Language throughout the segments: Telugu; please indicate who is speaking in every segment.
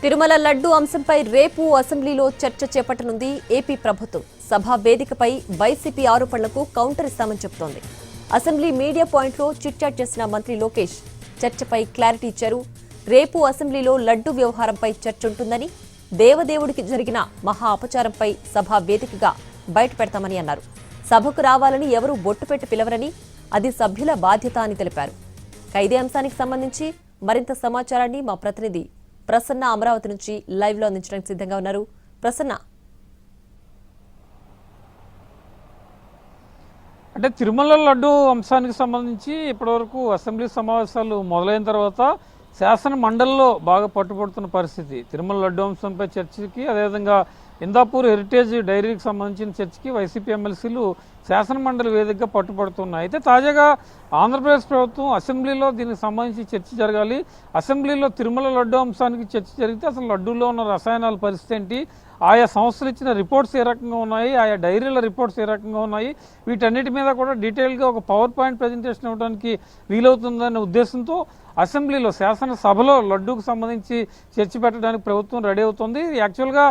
Speaker 1: తిరుమల లడ్డు అంశంపై రేపు అసెంబ్లీలో చర్చ చేపట్టనుంది ఏపీ ప్రభుత్వం. సభా వేదికపై వైసీపీ ఆరోపణలకు కౌంటర్ ఇస్తామని చెబుతోంది. అసెంబ్లీ మీడియా పాయింట్లో చిట్చాట్ చేసిన మంత్రి లోకేష్ చర్చపై క్లారిటీ ఇచ్చారు. రేపు అసెంబ్లీలో లడ్డు వ్యవహారంపై చర్చ ఉంటుందని, దేవదేవుడికి జరిగిన మహా అపచారంపై సభా వేదికగా బయటపెడతామని అన్నారు. సభకు రావాలని ఎవరూ బొట్టు పెట్టి పిలవరని, అది సభ్యుల బాధ్యత అని తెలిపారు. ఇదే అంశానికి సంబంధించి మరింత సమాచారాన్ని మా ప్రతినిధి ప్రసన్న అమరావతి నుంచి లైవ్ లో అందించడానికి సిద్ధంగా ఉన్నారు. ప్రసన్న,
Speaker 2: అంటే తిరుమల లడ్డు అంశానికి సంబంధించి ఇప్పటివరకు అసెంబ్లీ సమావేశాలు మొదలైన తర్వాత శాసన మండలిలో బాగా పట్టుబడుతున్న పరిస్థితి. తిరుమల లడ్డు అంశంపై చర్చకి, అదేవిధంగా ఇందాపూర్ హెరిటేజ్ డైరీకి సంబంధించిన చర్చకి వైసీపీ ఎమ్మెల్సీలు శాసన మండలి వేదికగా పట్టుబడుతున్నాయి. అయితే తాజాగా ఆంధ్రప్రదేశ్ ప్రభుత్వం అసెంబ్లీలో దీనికి సంబంధించి చర్చ జరగాలి, అసెంబ్లీలో తిరుమల లడ్డు అంశానికి చర్చ జరిగితే అసలు లడ్డూలో ఉన్న రసాయనాల పరిస్థితి ఏంటి, ఆయా సంస్థలు ఇచ్చిన రిపోర్ట్స్ ఏ రకంగా ఉన్నాయి, ఆయా డైరీల రిపోర్ట్స్ ఏ రకంగా ఉన్నాయి, వీటన్నిటి మీద కూడా డీటెయిల్గా ఒక పవర్ పాయింట్ ప్రజెంటేషన్ ఇవ్వడానికి వీలవుతుందనే ఉద్దేశంతో అసెంబ్లీలో శాసనసభలో లడ్డూకు సంబంధించి చర్చ పెట్టడానికి ప్రభుత్వం రెడీ అవుతుంది. యాక్చువల్గా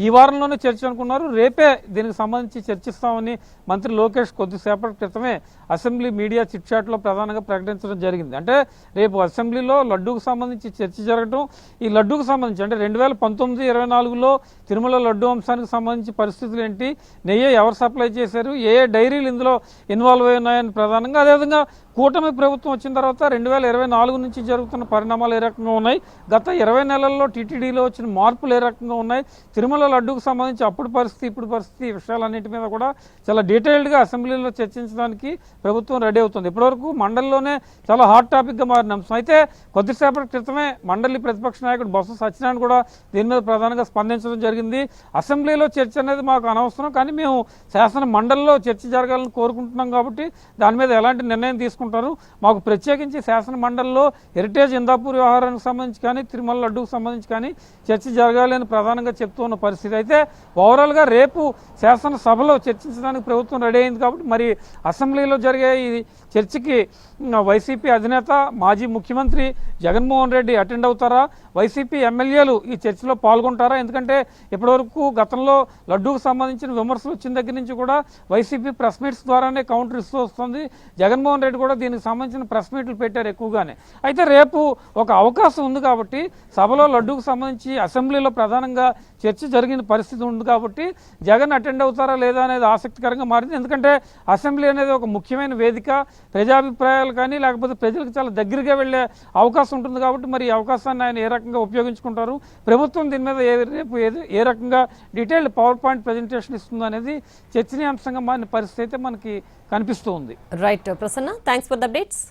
Speaker 2: ఈ వారంలోనే చర్చ అనుకున్నారు, రేపే దీనికి సంబంధించి చర్చిస్తామని మంత్రి లోకేష్ కొద్దిసేపటి క్రితమే అసెంబ్లీ మీడియా చిట్చాట్లో ప్రధానంగా ప్రకటించడం జరిగింది. అంటే రేపు అసెంబ్లీలో లడ్డూకు సంబంధించి చర్చ జరగడం, ఈ లడ్డూకు సంబంధించి అంటే 2019-24లో తిరుమల లడ్డు అంశానికి సంబంధించి పరిస్థితులు ఏంటి, నెయ్యి ఎవరు సప్లై చేశారు, ఏ డైరీలు ఇందులో ఇన్వాల్వ్ అయి ఉన్నాయని ప్రధానంగా, అదేవిధంగా కూటమి ప్రభుత్వం వచ్చిన తర్వాత 2024 నుంచి జరుగుతున్న పరిణామాలు ఏ రకంగా ఉన్నాయి, గత 20 నెలల్లో టీటీడీలో వచ్చిన మార్పులు ఏ రకంగా ఉన్నాయి, తిరుమల లడ్డూకు సంబంధించి అప్పుడు పరిస్థితి ఇప్పుడు పరిస్థితి, విషయాలన్నింటి మీద కూడా చాలా డీటెయిల్డ్గా అసెంబ్లీలో చర్చించడానికి ప్రభుత్వం రెడీ అవుతుంది. ఇప్పటివరకు మండలిలోనే చాలా హాట్ టాపిక్గా మారిన అంశం. అయితే కొద్దిసేపటి క్రితమే మండలి ప్రతిపక్ష నాయకుడు బొత్స సత్యనారాయణ కూడా దీని మీద ప్రధానంగా స్పందించడం జరిగింది. అసెంబ్లీలో చర్చ అనేది మాకు అనవసరం, కానీ మేము శాసన మండలిలో చర్చ జరగాలని కోరుకుంటున్నాం కాబట్టి దాని మీద ఎలాంటి నిర్ణయం తీసుకుంటారు, మాకు ప్రత్యేకించి శాసన మండలిలో హెరిటేజ్ ఇందాపూర్ వ్యవహారానికి సంబంధించి కానీ తిరుమల లడ్డూకు సంబంధించి కానీ చర్చ జరగాలి అని ప్రధానంగా చెప్తూ ఉన్న పరిస్థితి. అయితే ఓవరాల్గా రేపు శాసనసభలో చర్చించడానికి ప్రభుత్వం రెడీ అయింది కాబట్టి మరి అసెంబ్లీలో జరిగే ఈ చర్చకి వైసీపీ అధినేత మాజీ ముఖ్యమంత్రి జగన్మోహన్ రెడ్డి అటెండ్ అవుతారా, వైసీపీ ఎమ్మెల్యేలు ఈ చర్చలో పాల్గొంటారా? ఎందుకంటే ఇప్పటివరకు గతంలో లడ్డూకు సంబంధించిన విమర్శలు వచ్చిన దగ్గర నుంచి కూడా వైసీపీ ప్రెస్ మీట్స్ ద్వారానే కౌంటర్ ఇస్తూ వస్తుంది. జగన్మోహన్ రెడ్డి కూడా దీనికి సంబంధించిన ప్రెస్ మీట్లు పెట్టారు ఎక్కువగానే. అయితే రేపు ఒక అవకాశం ఉంది కాబట్టి సభలో లడ్డూకు సంబంధించి అసెంబ్లీలో ప్రధానంగా చర్చ జరిగిన పరిస్థితి ఉంది కాబట్టి జగన్ అటెండ్ అవుతారా లేదా అనేది ఆసక్తికరంగా మారింది. ఎందుకంటే అసెంబ్లీ అనేది ఒక ముఖ్యమైన వేదిక, ప్రజాభిప్రాయాలు కానీ లేకపోతే ప్రజలకు చాలా దగ్గరగా వెళ్ళే అవకాశం ఉంటుంది కాబట్టి మరి ఈ అవకాశాన్ని ఆయన ఏ రకంగా ఉపయోగించుకుంటారు, ప్రభుత్వం దీని మీద రేపు ఏ రకంగా డీటెయిల్డ్ పవర్ పాయింట్ ప్రజెంటేషన్ ఇస్తుంది అనేది చర్చనీయాంశంగా మారిన పరిస్థితి అయితే మనకి కనిపిస్తూ ఉంది.
Speaker 1: Right Prasanna, thanks for the updates.